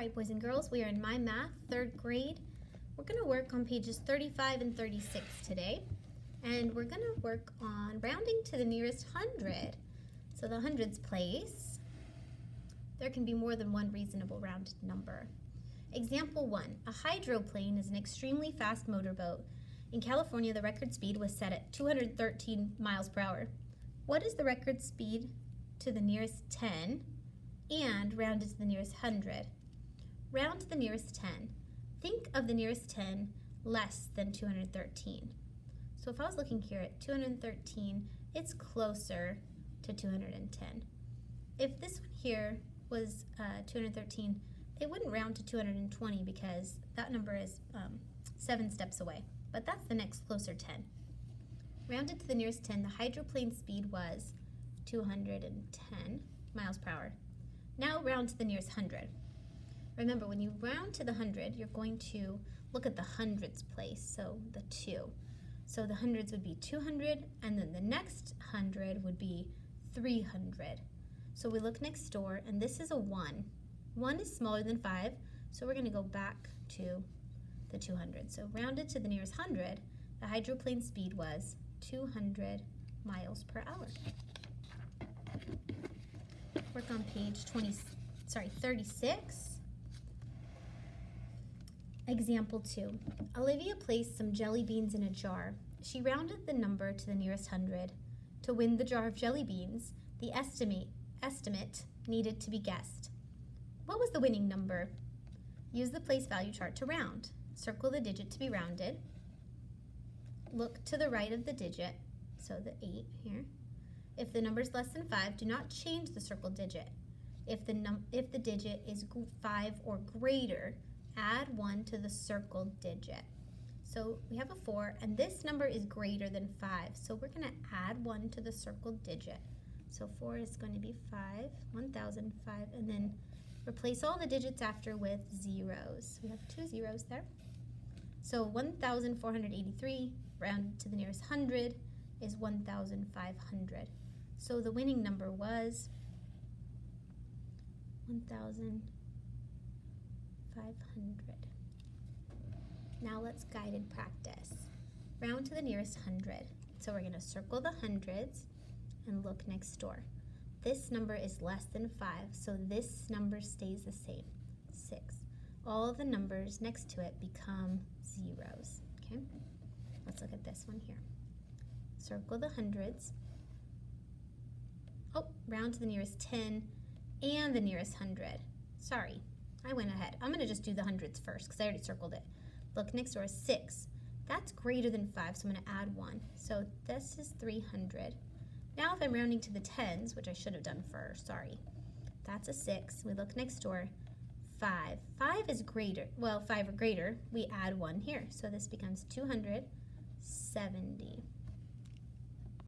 Alright, boys and girls, we are in MyMath, 3rd grade. We're going to work on pages 35 and 36 today. And we're going to work on rounding to the nearest hundred. So the hundreds place, there can be more than one reasonable rounded number. Example 1. A hydroplane is an extremely fast motorboat. In California, the record speed was set at 213 miles per hour. What is the record speed to the nearest 10 and rounded to the nearest 100? Round to the nearest 10. Think of the nearest 10 less than 213. So if I was looking here at 213, it's closer to 210. If this one here was 213, it wouldn't round to 220 because that number is 7 steps away. But that's the next closer 10. Rounded to the nearest 10, the hydroplane speed was 210 miles per hour. Now round to the nearest 100. Remember, when you round to the 100, you're going to look at the hundreds place, so the 2. So the hundreds would be 200, and then the next 100 would be 300. So we look next door, and this is a 1. 1 is smaller than 5, so we're going to go back to the 200. So rounded to the nearest 100, the hydroplane speed was 200 miles per hour. Work on page 36. Example 2. Olivia placed some jelly beans in a jar. She rounded the number to the nearest 100. To win the jar of jelly beans, the estimate needed to be guessed. What was the winning number? Use the place value chart to round. Circle the digit to be rounded. Look to the right of the digit, so the 8 here. If the number is less than 5, do not change the circled digit. If the digit is 5 or greater, add 1 to the circled digit. So we have a 4, and this number is greater than 5, so we're going to add 1 to the circled digit. So 4 is going to be 5, 1005, and then replace all the digits after with zeros. We have 2 zeros there. So 1,483 rounded to the nearest 100 is 1,500. So the winning number was 1,500. Now let's guided practice. Round to the nearest 100. So we're going to circle the hundreds and look next door. This number is less than 5, so this number stays the same, 6. All the numbers next to it become zeros. Okay? Let's look at this one here. Circle the hundreds. Oh, round to the nearest 10 and the nearest 100. Sorry, I went ahead. I'm going to just do the hundreds first because I already circled it. Look, next door is 6. That's greater than 5, so I'm going to add 1. So this is 300. Now if I'm rounding to the tens, which I should have done first, sorry. That's a 6. We look next door, 5. 5 is greater, well, 5 or greater, we add 1 here. So this becomes 270.